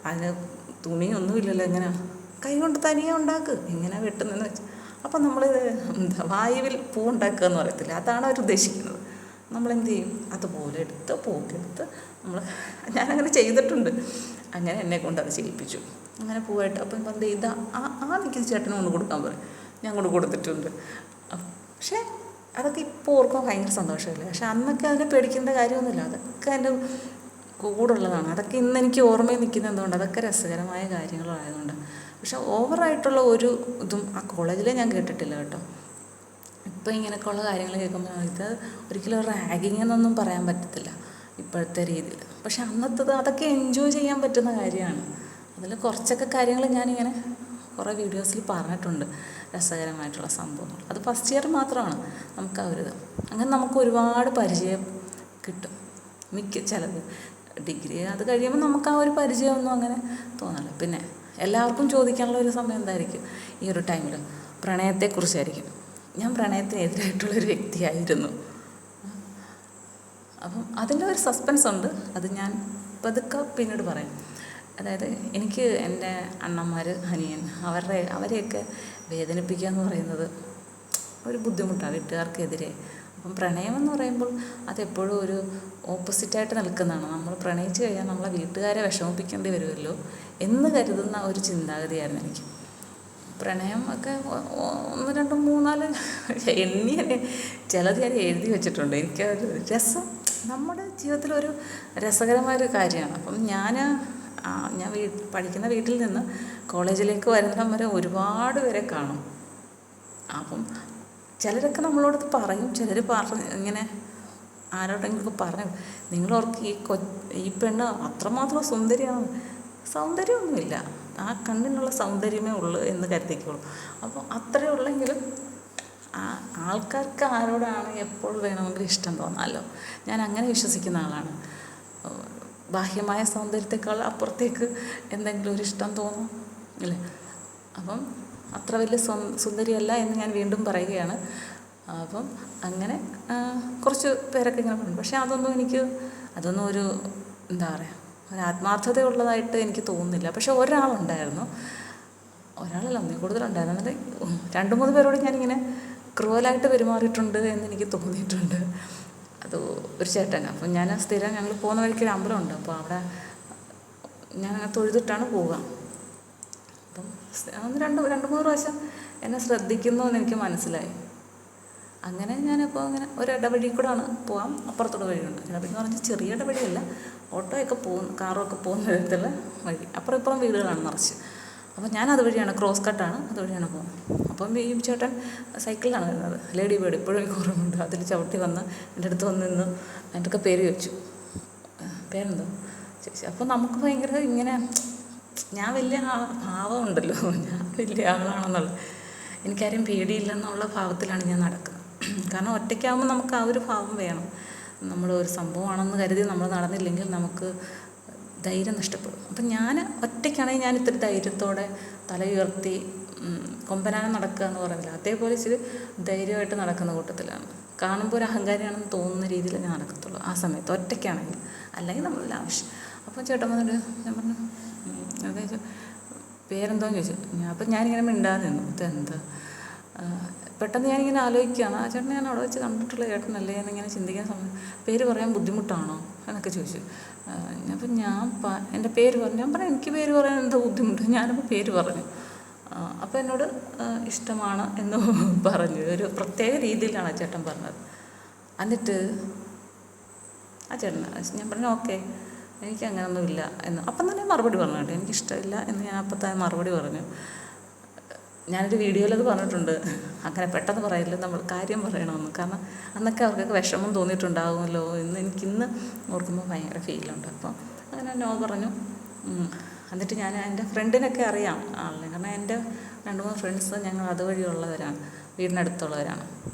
Speaker 1: അതിന് തുണിയൊന്നും ഇല്ലല്ലോ, എങ്ങനെ കൈ കൊണ്ട് തനിയെ ഉണ്ടാക്ക്, എങ്ങനെ വെട്ടുന്നതെന്ന് വെച്ച്. അപ്പം നമ്മൾ വായുവിൽ പൂ ഉണ്ടാക്കുക എന്ന് പറയത്തില്ല, അതാണ് അവർ ഉദ്ദേശിക്കുന്നത്. നമ്മളെന്ത് ചെയ്യും, അതുപോലെ പൂക്കെടുത്ത് ഞാനങ്ങനെ ചെയ്തിട്ടുണ്ട്. അങ്ങനെ എന്നെ കൊണ്ട് അത് ചെയ്യിപ്പിച്ചു. അങ്ങനെ പൂവായിട്ട് അപ്പം പറഞ്ഞത് നിൽക്കുന്ന ചേട്ടനെ കൊണ്ട് കൊടുക്കാൻ പറയും. ഞാൻ കൊണ്ട് കൊടുത്തിട്ടുണ്ട്. പക്ഷേ അതൊക്കെ ഇപ്പോൾ ഓർക്കുമ്പോൾ ഭയങ്കര സന്തോഷമില്ല. പക്ഷെ അന്നൊക്കെ അതിനെ പേടിക്കേണ്ട കാര്യമൊന്നുമില്ല, അതൊക്കെ എൻ്റെ കൂടുള്ളതാണ്. അതൊക്കെ ഇന്ന് എനിക്ക് ഓർമ്മയിൽ നിൽക്കുന്നത് എന്തുകൊണ്ട്, അതൊക്കെ രസകരമായ കാര്യങ്ങളായതുകൊണ്ട്. പക്ഷെ ഓവറായിട്ടുള്ള ഒരു ഇതും ആ കോളേജിലെ ഞാൻ കേട്ടിട്ടില്ല കേട്ടോ. ഇപ്പം ഇങ്ങനെയൊക്കെയുള്ള കാര്യങ്ങൾ കേൾക്കുമ്പോൾ ഇത് ഒരിക്കലും റാഗിങ് എന്നൊന്നും പറയാൻ പറ്റത്തില്ല ഇപ്പോഴത്തെ രീതിയിൽ. പക്ഷെ അതൊക്കെ എൻജോയ് ചെയ്യാൻ പറ്റുന്ന കാര്യമാണ്. അതിൽ കുറച്ചൊക്കെ കാര്യങ്ങൾ ഞാനിങ്ങനെ കുറേ വീഡിയോസിൽ പറഞ്ഞിട്ടുണ്ട്, രസകരമായിട്ടുള്ള സംഭവങ്ങൾ. അത് ഫസ്റ്റ് ഇയർ മാത്രമാണ് നമുക്ക് ആ ഒരു ഇത്. അങ്ങനെ നമുക്ക് ഒരുപാട് പരിചയം കിട്ടും. ചിലത് ഡിഗ്രി അത് കഴിയുമ്പോൾ നമുക്ക് ആ ഒരു പരിചയമൊന്നും അങ്ങനെ തോന്നില്ല. പിന്നെ എല്ലാവർക്കും ചോദിക്കാനുള്ള ഒരു സമയം എന്തായിരിക്കും ഈ ഒരു ടൈമിൽ? പ്രണയത്തെക്കുറിച്ചായിരിക്കും. ഞാൻ പ്രണയത്തിനെതിരായിട്ടുള്ളൊരു വ്യക്തിയായിരുന്നു. അപ്പം അതിൻ്റെ ഒരു സസ്പെൻസ് ഉണ്ട്. അത് ഞാൻ പതുക്കെ പിന്നീട് പറയാം. അതായത് എനിക്ക് എൻ്റെ അണ്ണന്മാർ, അനിയൻ, അവരെയൊക്കെ വേദനിപ്പിക്കുക എന്ന് പറയുന്നത് ഒരു ബുദ്ധിമുട്ടാണ് വീട്ടുകാർക്കെതിരെ. അപ്പം പ്രണയമെന്ന് പറയുമ്പോൾ അതെപ്പോഴും ഒരു ഓപ്പോസിറ്റായിട്ട് നിൽക്കുന്നതാണ്. നമ്മൾ പ്രണയിച്ച് കഴിഞ്ഞാൽ നമ്മളെ വീട്ടുകാരെ വിഷമിപ്പിക്കേണ്ടി വരുമല്ലോ എന്ന് കരുതുന്ന ഒരു ചിന്താഗതിയായിരുന്നു എനിക്ക്. പ്രണയം ഒക്കെ 1, 2, 3, 4 എണ്ണി ചിലത് ഞാൻ എഴുതി വെച്ചിട്ടുണ്ട്. എനിക്കതൊരു രസം, നമ്മുടെ ജീവിതത്തിലൊരു രസകരമായൊരു കാര്യമാണ്. അപ്പം ഞാൻ പഠിക്കുന്ന വീട്ടിൽ നിന്ന് കോളേജിലേക്ക് വരുന്ന വരെ ഒരുപാട് പേരെ കാണും. അപ്പം ചിലരൊക്കെ നമ്മളോടത് പറയും, ചിലർ ഇങ്ങനെ ആരോടെങ്കിലൊക്കെ പറഞ്ഞു, നിങ്ങളോർക്ക് ഈ പെണ്ണ് അത്രമാത്രം സുന്ദരിയാണ്. സൗന്ദര്യമൊന്നുമില്ല, ആ കണ്ണിനുള്ള സൗന്ദര്യമേ ഉള്ളൂ എന്ന് കരുതിക്കോളൂ. അപ്പോൾ അത്രയേ ഉള്ളെങ്കിലും ആൾക്കാർക്ക് ആരോടാണ് എപ്പോൾ വേണമെങ്കിലും ഇഷ്ടം തോന്നാമല്ലോ. ഞാൻ അങ്ങനെ വിശ്വസിക്കുന്ന ആളാണ്. ബാഹ്യമായ സൗന്ദര്യത്തെക്കാൾ അപ്പുറത്തേക്ക് എന്തെങ്കിലും ഒരു ഇഷ്ടം തോന്നും അല്ലേ? അപ്പം അത്ര വലിയ സുന്ദരിയല്ല എന്ന് ഞാൻ വീണ്ടും പറയുകയാണ്. അപ്പം അങ്ങനെ കുറച്ച് പേരൊക്കെ ഇങ്ങനെ പറഞ്ഞു. പക്ഷേ അതൊന്നും ഒരു എന്താ പറയുക, ഒരു ആത്മാർത്ഥതയുള്ളതായിട്ട് എനിക്ക് തോന്നുന്നില്ല. പക്ഷെ ഒരാളല്ല, ഒന്നിൽ കൂടുതലുണ്ടായിരുന്നു. എന്നിട്ട് 2-3 പേരോട് ഞാനിങ്ങനെ ക്രൂവലായിട്ട് പെരുമാറിയിട്ടുണ്ട് എന്ന് എനിക്ക് തോന്നിയിട്ടുണ്ട്. അത് ഒരു ചേട്ടൻ. അപ്പം ഞാൻ സ്ഥിരം ഞങ്ങൾ പോകുന്ന വഴിക്ക് ഒരു അമ്പലമുണ്ട്. അപ്പോൾ അവിടെ ഞാൻ തൊഴുതിട്ടാണ് പോവുക. അപ്പം 2-3 പ്രാവശ്യം എന്നെ ശ്രദ്ധിക്കുന്നു എന്ന് എനിക്ക് മനസ്സിലായി. അങ്ങനെ ഞാനിപ്പോൾ അങ്ങനെ ഒരു ഇടവഴി കൂടെയാണ് പോകാം. അപ്പുറത്തോട് വഴിയുണ്ട്. ഇടവഴി എന്ന് പറഞ്ഞാൽ ചെറിയ ഇടവഴിയല്ല, ഓട്ടോയൊക്കെ കാറൊക്കെ പോകുന്ന വിധത്തിലുള്ള വഴി. അപ്പുറം ഇപ്പുറം വീടുകളാണ് നിറച്ച്. അപ്പം ഞാൻ അതുവഴിയാണ്, ക്രോസ് കട്ടാണ്, അതുവഴിയാണ് പോകുന്നത്. അപ്പം ഈ ചേട്ടൻ സൈക്കിളിലാണ് വരുന്നത്. ലേഡി ബേർഡ് ഇപ്പോഴും എനിക്ക് ഓർമ്മയുണ്ട്. അതിൽ ചവിട്ടി വന്ന് എൻ്റെ അടുത്ത് വന്ന് നിന്ന് എൻ്റെയൊക്കെ പേര് ചോദിച്ചു, പേരെന്തോ ചോദിച്ചു. അപ്പോൾ നമുക്ക് ഭയങ്കര ഇങ്ങനെ, ഞാൻ വലിയ ഭാവമുണ്ടല്ലോ, ഞാൻ വലിയ ആളാണെന്നുള്ള, എനിക്കാരും പേടിയില്ലെന്നുള്ള ഭാവത്തിലാണ് ഞാൻ നടക്കുന്നത്. കാരണം ഒറ്റയ്ക്കാകുമ്പോൾ നമുക്ക് ആ ഒരു ഭാവം വേണം. നമ്മൾ ഒരു സംഭവമാണെന്ന് കരുതി നമ്മൾ നടന്നില്ലെങ്കിൽ നമുക്ക് ധൈര്യം നഷ്ടപ്പെടും. അപ്പം ഞാൻ ഒറ്റയ്ക്കാണെങ്കിൽ ഞാൻ ഇത്തിരി ധൈര്യത്തോടെ തല ഉയർത്തി കൊമ്പനാനം നടക്കുക എന്ന് പറയുന്നില്ല, അതേപോലെ ഇച്ചിരി ധൈര്യമായിട്ട് നടക്കുന്ന കൂട്ടത്തിലാണ്. കാണുമ്പോൾ ഒരു അഹങ്കാരിയാണെന്ന് തോന്നുന്ന രീതിയിൽ ഞാൻ നടക്കത്തുള്ളൂ ആ സമയത്ത്, ഒറ്റയ്ക്കാണെങ്കിൽ. അല്ലെങ്കിൽ നമ്മളെല്ലാം ആവശ്യം. അപ്പോൾ ചേട്ടൻ വന്നിട്ട് ഞാൻ പറഞ്ഞു, ചോദിച്ചു പേരെന്തോന്ന് ചോദിച്ചു. അപ്പം ഞാനിങ്ങനെ മിണ്ടാതെ നിന്നു. ഇതെന്താ, പെട്ടെന്ന് ഞാനിങ്ങനെ ആലോചിക്കുകയാണ്, ആ ചേട്ടനെ ഞാൻ അവിടെ വെച്ച് കണ്ടിട്ടുള്ള ചേട്ടനല്ലേ എന്നിങ്ങനെ ചിന്തിക്കാൻ സമയം. പേര് പറയാൻ ബുദ്ധിമുട്ടാണോ എന്നൊക്കെ ചോദിച്ചു. അപ്പം എൻ്റെ പേര് പറഞ്ഞു. ഞാൻ പറഞ്ഞു എനിക്ക് പേര് പറയാൻ എന്താ ബുദ്ധിമുട്ട്, ഞാനപ്പോൾ പേര് പറഞ്ഞു. അപ്പോൾ എന്നോട് ഇഷ്ടമാണ് എന്ന് പറഞ്ഞു. ഒരു പ്രത്യേക രീതിയിലാണ് ആ ചേട്ടൻ പറഞ്ഞത്. എന്നിട്ട് ആ ചേട്ടൻ, ഞാൻ പറഞ്ഞു ഓക്കെ എനിക്ക് അങ്ങനെയൊന്നുമില്ല എന്ന് അപ്പം തന്നെ മറുപടി പറഞ്ഞു കേട്ടോ. എനിക്കിഷ്ടമില്ല എന്ന് ഞാൻ അപ്പം തന്നെ മറുപടി പറഞ്ഞു. ഞാനൊരു വീഡിയോയിലത് പറഞ്ഞിട്ടുണ്ട്, അങ്ങനെ പെട്ടെന്ന് പറയില്ല, നമ്മൾ കാര്യം പറയണമെന്ന്. കാരണം അന്നൊക്കെ അവർക്കൊക്കെ വിഷമം തോന്നിയിട്ടുണ്ടാകുമല്ലോ എന്ന് എനിക്കിന്ന് ഓർക്കുമ്പോൾ ഭയങ്കര ഫീലുണ്ട്. അപ്പോൾ അങ്ങനെ നോ പറഞ്ഞു. എന്നിട്ട് ഞാൻ എൻ്റെ ഫ്രണ്ടിനൊക്കെ അറിയാം ആളിനെ, കാരണം എൻ്റെ 2-3 ഫ്രണ്ട്സ് ഞങ്ങൾ അതുവഴിയുള്ളവരാണ്, വീടിനടുത്തുള്ളവരാണ്.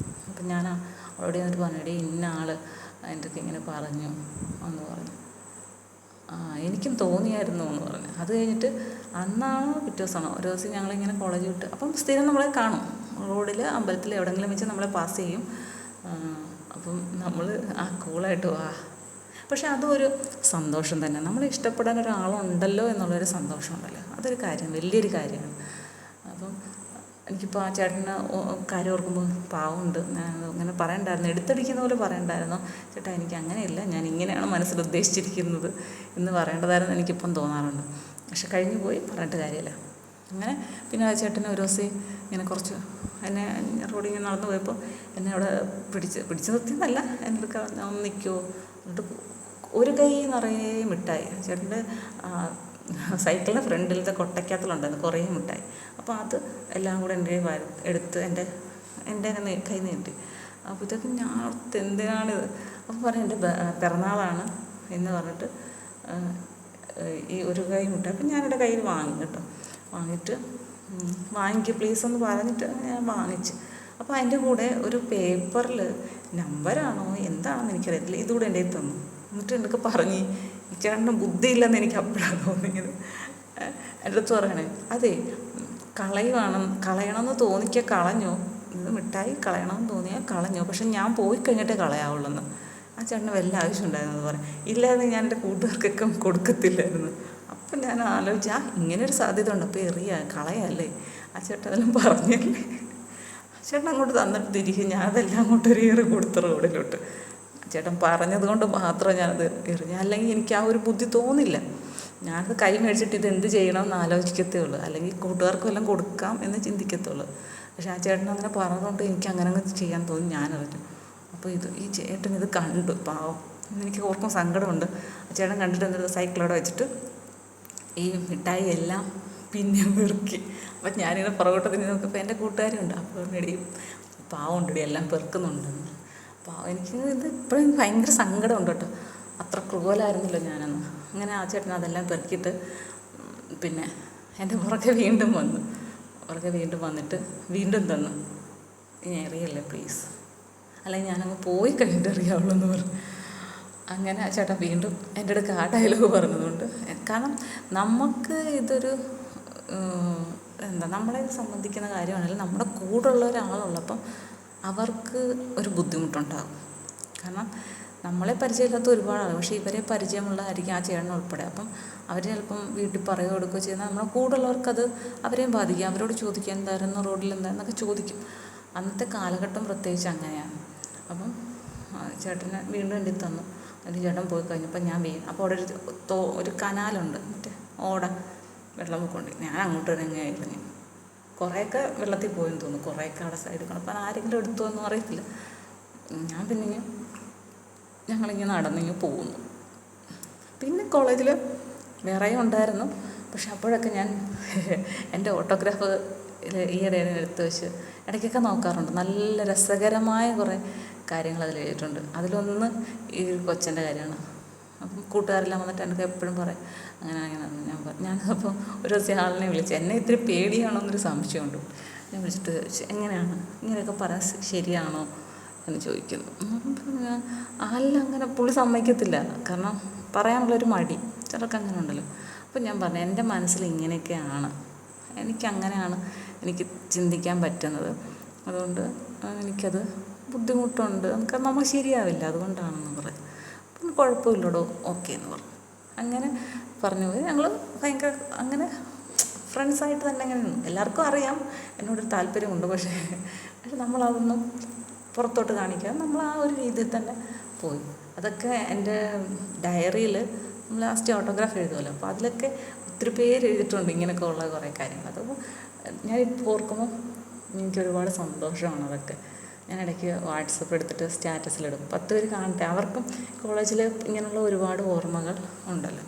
Speaker 1: അപ്പം ഞാൻ അവളോട് എന്നിട്ട് പറഞ്ഞു, ഇന്ന ആൾ എൻ്റെ അടുത്ത് ഇങ്ങനെ പറഞ്ഞു എന്ന് പറഞ്ഞു. എനിക്കും തോന്നിയായിരുന്നു എന്ന് പറഞ്ഞു. അത് കഴിഞ്ഞിട്ട് അന്നാണോ പിറ്റേ ദിവസമാണോ ഒരു ദിവസം ഞങ്ങളിങ്ങനെ കോളേജ് വിട്ട്, അപ്പം സ്ഥിരം നമ്മളെ കാണും റോഡിൽ, അമ്പലത്തിൽ എവിടെയെങ്കിലും വെച്ച് നമ്മളെ പാസ് ചെയ്യും. അപ്പം നമ്മൾ കൂളായിട്ട് പക്ഷെ അതും ഒരു സന്തോഷം തന്നെ, നമ്മളെ ഇഷ്ടപ്പെടാൻ ഒരാളുണ്ടല്ലോ എന്നുള്ളൊരു സന്തോഷമുണ്ടല്ലോ, അതൊരു കാര്യം, വലിയൊരു കാര്യമാണ്. അപ്പം എനിക്കിപ്പോൾ ആ ചേട്ടന് കാര്യം ഓർക്കുമ്പോൾ പാവമുണ്ട്. ഞാൻ അങ്ങനെ പറയണ്ടായിരുന്നു, എടുത്തടിക്കുന്ന പോലെ പറയണ്ടായിരുന്നു, ചേട്ടാ എനിക്ക് അങ്ങനെയില്ല, ഞാൻ ഇങ്ങനെയാണ് മനസ്സിൽ ഉദ്ദേശിച്ചിരിക്കുന്നത് എന്ന് പറയേണ്ടതായിരുന്നു എനിക്കിപ്പം തോന്നാറുണ്ട്. പക്ഷെ കഴിഞ്ഞു പോയി, പറഞ്ഞിട്ട് കാര്യമില്ല. അങ്ങനെ പിന്നെ ആ ചേട്ടന് ഒരു ദിവസം ഇങ്ങനെ കുറച്ച് എന്നെ റോഡിൽ ഇങ്ങനെ നടന്നു പോയപ്പോൾ എന്നെ അവിടെ പിടിച്ച് നിർത്തിയെന്നല്ല, എൻ്റെ അടുക്ക ഒന്ന് നിൽക്കുമോ, എന്നിട്ട് ഒരു കൈ നിറയെ മിഠായി, ചേട്ടൻ്റെ സൈക്കിളിൻ്റെ ഫ്രണ്ടിലത്തെ കൊട്ടയ്ക്കകത്തിലുണ്ടായിരുന്നു കുറേ മിഠായി. അപ്പോൾ അത് എല്ലാം കൂടെ എൻ്റെ എടുത്ത് എൻ്റെ കൈ നീട്ടി. അപ്പോഴത്തേക്കും ഞാൻ ഓർത്ത് എന്തിനാണിത്. അപ്പോൾ പറഞ്ഞു എൻ്റെ പിറന്നാളാണ് എന്ന് പറഞ്ഞിട്ട് ഈ ഒരു കൈ മിഠായി. അപ്പം ഞാനെൻ്റെ കയ്യിൽ വാങ്ങി കേട്ടോ. വാങ്ങിയിട്ട് വാങ്ങിക്ക് പ്ലീസ് എന്ന് പറഞ്ഞിട്ട് ഞാൻ വാങ്ങിച്ച്. അപ്പോൾ അതിൻ്റെ കൂടെ ഒരു പേപ്പറിൽ നമ്പറാണോ എന്താണെന്ന് എനിക്കറിയത്തില്ല, ഇതുകൂടെ എൻ്റെ തന്നു. എന്നിട്ട് എന്നൊക്കെ പറഞ്ഞ് ചേട്ടന് ബുദ്ധിയില്ലെന്ന് എനിക്ക് അപ്പോഴാണ് തോന്നിയത്. എൻ്റെ അടുത്ത് പറയണേ അതെ കളയണമെന്ന് തോന്നിക്കുക കളഞ്ഞോ, ഇത് മിഠായി കളയണമെന്ന് തോന്നിയാൽ കളഞ്ഞോ, പക്ഷെ ഞാൻ പോയി കഴിഞ്ഞിട്ടേ കളയാവുള്ളൂ എന്ന്. ആ ചേട്ടന് വല്ല ആവശ്യം ഉണ്ടായിരുന്നു പറയും. ഇല്ലാതെ ഞാൻ എൻ്റെ കൂട്ടുകാർക്കൊക്കെ കൊടുക്കത്തില്ലായിരുന്നു. അപ്പം ഞാൻ ആലോചിച്ചാൽ ഇങ്ങനൊരു സാധ്യത ഉണ്ട്, അപ്പോൾ കളയല്ലേ. ആ ചേട്ടൻ അതെല്ലാം പറഞ്ഞല്ലേ. ആ ചേട്ടൻ അങ്ങോട്ട് തന്നിട്ട് തിരിക്കും, ഞാൻ അതെല്ലാം അങ്ങോട്ട് ഒരു ഏറ് കൊടുത്ത റോഡിലോട്ട്. ചേട്ടൻ പറഞ്ഞത് കൊണ്ട് മാത്രം ഞാനത് എറിഞ്ഞ, അല്ലെങ്കിൽ എനിക്ക് ആ ഒരു ബുദ്ധി തോന്നില്ല. ഞാനത് കൈ മേടിച്ചിട്ട് ഇത് എന്ത് ചെയ്യണമെന്ന് ആലോചിക്കത്തേ ഉള്ളൂ, അല്ലെങ്കിൽ കൂട്ടുകാർക്കും എല്ലാം കൊടുക്കാം എന്ന് ചിന്തിക്കത്തുള്ളൂ. പക്ഷെ ആ ചേട്ടൻ അങ്ങനെ പറഞ്ഞതുകൊണ്ട് എനിക്ക് അങ്ങനെ അങ്ങ് ചെയ്യാൻ തോന്നി, ഞാനറിഞ്ഞു. അപ്പോൾ ഈ ചേട്ടൻ ഇത് കണ്ടു, പാവം. എനിക്ക് ഓർക്കും സങ്കടമുണ്ട്. ആ ചേട്ടൻ കണ്ടിട്ട് എന്നിട്ട് സൈക്കിളോടെ വെച്ചിട്ട് ഈ മിഠായി എല്ലാം പിന്നെ പെറുക്കി. അപ്പം ഞാനിങ്ങനെ പുറകോട്ട് തിരിഞ്ഞ് നോക്കിയപ്പോൾ എൻ്റെ കൂട്ടുകാരുണ്ട്. അപ്പോൾ എടി പാവമുണ്ടടി എല്ലാം പെറുക്കുന്നുണ്ടെന്ന്. എനിക്ക് ഇത് ഇപ്പോഴും ഭയങ്കര സങ്കടമുണ്ട് കേട്ടോ. അത്ര ക്രൂവലായിരുന്നല്ലോ ഞാനന്ന്. അങ്ങനെ ആ ചേട്ടൻ അതെല്ലാം പെറുക്കിയിട്ട് പിന്നെ എൻ്റെ പുറകെ വീണ്ടും വന്നിട്ട് വീണ്ടും തന്നു. ഇനി എറിയല്ലേ പ്ലീസ്, അല്ലെങ്കിൽ ഞാനങ്ങ് പോയി കഴിഞ്ഞിട്ട് എറിയാവുള്ളൂ എന്ന് പറഞ്ഞു. അങ്ങനെ ആ ചേട്ടൻ വീണ്ടും എൻ്റെ അടുത്ത് ആ ഡയലോഗ് പറഞ്ഞതുകൊണ്ട്, കാരണം നമുക്ക് ഇതൊരു നമ്മളെ സംബന്ധിക്കുന്ന കാര്യമാണെങ്കിലും നമ്മുടെ കൂടെയുള്ള ഒരാളുള്ളപ്പം അവർക്ക് ഒരു ബുദ്ധിമുട്ടുണ്ടാകും. കാരണം നമ്മളെ പരിചയമില്ലാത്ത ഒരുപാട് ആൾ, പക്ഷേ ഇവരെ പരിചയമുള്ളതായിരിക്കും ആ ചേട്ടൻ ഉൾപ്പെടെ. അപ്പം അവർ ചിലപ്പം വീട്ടിൽ പറയുകയോ എടുക്കുകയോ ചെയ്യുന്നത് നമ്മുടെ കൂടെയുള്ളവർക്കത് അവരെയും ബാധിക്കും. അവരോട് ചോദിക്കുക എന്തായിരുന്നു, റോഡിൽ എന്തായിരുന്നൊക്കെ ചോദിക്കും. അന്നത്തെ കാലഘട്ടം പ്രത്യേകിച്ച് അങ്ങനെയാണ്. അപ്പം ചേട്ടനെ വീണ്ടും എൻ്റെ തന്നു. അതിന് ചേട്ടൻ പോയി കഴിഞ്ഞപ്പോൾ ഞാൻ അപ്പോൾ അവിടെ ഒരു കനാലുണ്ട്, മറ്റേ വെള്ളം കൊണ്ട് ഞാൻ അങ്ങോട്ട് ഇറങ്ങി. കുറേയൊക്കെ വെള്ളത്തിൽ പോയെന്ന് തോന്നുന്നു, കുറേയൊക്കെ അവിടെ സൈഡിൽ കാണും. അപ്പം ആരെങ്കിലും എടുത്തു എന്ന് അറിയത്തില്ല. ഞാൻ പിന്നെ ഞങ്ങളിങ്ങനെ നടന്നിങ്ങ് പോകുന്നു. പിന്നെ കോളേജിൽ വേറെയും ഉണ്ടായിരുന്നു, പക്ഷെ അപ്പോഴൊക്കെ ഞാൻ എൻ്റെ ഓട്ടോഗ്രാഫ് ഈയിടെയാണ് എടുത്ത് വെച്ച് ഇടയ്ക്കൊക്കെ നോക്കാറുണ്ട്. നല്ല രസകരമായ കുറേ കാര്യങ്ങൾ അതിൽ എഴുതിയിട്ടുണ്ട്. അതിലൊന്ന് ഈ കൊച്ചൻ്റെ കാര്യമാണ്. അപ്പം കൂട്ടുകാരെല്ലാം വന്നിട്ട് എനിക്ക് എപ്പോഴും പറയും അങ്ങനെ ഞാനപ്പോൾ ഒരു ദിവസം ആളിനെ വിളിച്ചു. എന്നെ ഇത്തിരി പേടിയാണോന്നൊരു സംശയമുണ്ട്. ഞാൻ വിളിച്ചിട്ട് എങ്ങനെയാണ് ഇങ്ങനെയൊക്കെ പറയാൻ ശരിയാണോ എന്ന് ചോദിക്കുന്നു. അല്ല, അങ്ങനെ പുള്ളി സമ്മതിക്കത്തില്ല, കാരണം പറയാനുള്ളൊരു മടി ചിലർക്ക് അങ്ങനെ ഉണ്ടല്ലോ. അപ്പം ഞാൻ പറഞ്ഞു എൻ്റെ മനസ്സിൽ ഇങ്ങനെയൊക്കെയാണ്, എനിക്കങ്ങനെയാണ് എനിക്ക് ചിന്തിക്കാൻ പറ്റുന്നത്, അതുകൊണ്ട് എനിക്കത് ബുദ്ധിമുട്ടുണ്ട്, നമുക്ക് നമ്മൾ ശരിയാവില്ല, അതുകൊണ്ടാണെന്ന് പറഞ്ഞു. അപ്പം കുഴപ്പമില്ലടോ, ഓക്കെ എന്ന് പറഞ്ഞു. അങ്ങനെ പറഞ്ഞു പോയി. ഞങ്ങൾ ഭയങ്കര അങ്ങനെ ഫ്രണ്ട്സായിട്ട് തന്നെ അങ്ങനെ എല്ലാവർക്കും അറിയാം എന്നോടൊരു താല്പര്യമുണ്ട്. പക്ഷേ നമ്മളതൊന്നും പുറത്തോട്ട് കാണിക്കാതെ നമ്മൾ ആ ഒരു രീതിയിൽ തന്നെ പോയി. അതൊക്കെ എൻ്റെ ഡയറിയിൽ നമ്മൾ ലാസ്റ്റ് ഓട്ടോഗ്രാഫ് എഴുതുമല്ലോ, അപ്പോൾ അതിലൊക്കെ ഒത്തിരി പേര് എഴുതിയിട്ടുണ്ട് ഇങ്ങനെയൊക്കെ ഉള്ള കുറേ കാര്യങ്ങൾ. അതപ്പോൾ ഞാനിപ്പോൾ ഓർക്കുമ്പോൾ എനിക്കൊരുപാട് സന്തോഷമാണ് അതൊക്കെ. ഞാൻ ഇടയ്ക്ക് വാട്സപ്പ് എടുത്തിട്ട് സ്റ്റാറ്റസിലിടും, 10 പേര് കാണട്ടെ, അവർക്കും കോളേജിൽ ഇങ്ങനെയുള്ള ഒരുപാട് ഓർമ്മകൾ ഉണ്ടല്ലോ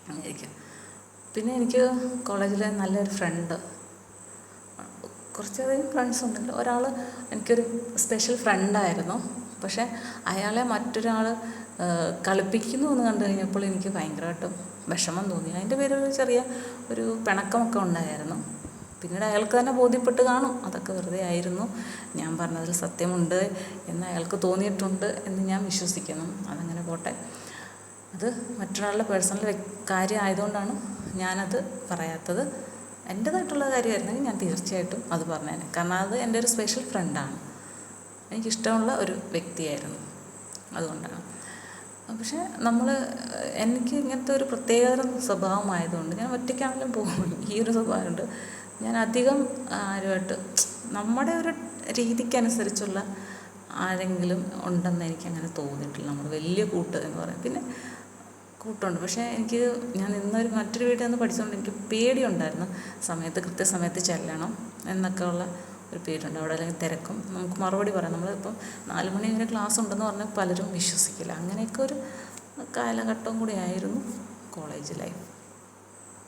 Speaker 1: അങ്ങനെയിരിക്കും. പിന്നെ എനിക്ക് കോളേജിലെ നല്ലൊരു ഫ്രണ്ട്, കുറച്ചധികം ഫ്രണ്ട്സ് ഉണ്ടല്ലോ. ഒരാൾ എനിക്കൊരു സ്പെഷ്യൽ ഫ്രണ്ടായിരുന്നു, പക്ഷേ അയാളെ മറ്റൊരാൾ കളിപ്പിക്കുന്നു എന്ന് കണ്ടു കഴിഞ്ഞപ്പോൾ എനിക്ക് ഭയങ്കരമായിട്ടും വിഷമം തോന്നി. അതിൻ്റെ പേരൊരു ചെറിയ ഒരു പിണക്കമൊക്കെ ഉണ്ടായിരുന്നു. പിന്നീട് അയാൾക്ക് തന്നെ ബോധ്യപ്പെട്ട് കാണും അതൊക്കെ വെറുതെ ആയിരുന്നു, ഞാൻ പറഞ്ഞതിൽ സത്യമുണ്ട് എന്ന് അയാൾക്ക് തോന്നിയിട്ടുണ്ട് എന്ന് ഞാൻ വിശ്വസിക്കുന്നു. അതങ്ങനെ പോട്ടെ. അത് മറ്റൊരാളുടെ പേഴ്സണൽ കാര്യം ആയതുകൊണ്ടാണ് ഞാനത് പറയാത്തത്. എൻ്റേതായിട്ടുള്ള കാര്യമായിരുന്നെങ്കിൽ ഞാൻ തീർച്ചയായിട്ടും അത് പറഞ്ഞേനെ, കാരണം അത് എൻ്റെ ഒരു സ്പെഷ്യൽ ഫ്രണ്ടാണ്, എനിക്കിഷ്ടമുള്ള ഒരു വ്യക്തിയായിരുന്നു, അതുകൊണ്ടാണ്. പക്ഷേ എനിക്ക് ഇങ്ങനത്തെ ഒരു പ്രത്യേകതരം സ്വഭാവമായതുകൊണ്ട് ഞാൻ ഒറ്റയ്ക്കാണെങ്കിലും പോകും. ഈ ഒരു സ്വഭാവമുണ്ട്. ഞാൻ അധികം ആരുമായിട്ട് നമ്മുടെ ഒരു രീതിക്കനുസരിച്ചുള്ള ആരെങ്കിലും ഉണ്ടെന്ന് എനിക്കങ്ങനെ തോന്നിയിട്ടില്ല. നമ്മൾ വലിയ കൂട്ട് എന്ന് പറയും, പിന്നെ കൂട്ടുണ്ട്. പക്ഷേ ഞാൻ മറ്റൊരു വീട്ടിൽ നിന്ന് പഠിച്ചുകൊണ്ട് എനിക്ക് പേടിയുണ്ടായിരുന്നു. കൃത്യസമയത്ത് ചെല്ലണം എന്നൊക്കെ ഉള്ള ഒരു പേടിയുണ്ട്. അവിടെ അല്ലെങ്കിൽ തിരക്കും, നമുക്ക് മറുപടി പറയാം. നമ്മളിപ്പം 4 മണി വരെ ക്ലാസ് ഉണ്ടെന്ന് പറഞ്ഞാൽ പലരും വിശ്വസിക്കില്ല. അങ്ങനെയൊക്കെ ഒരു കാലഘട്ടം കൂടി ആയിരുന്നു കോളേജ് ലൈഫ്.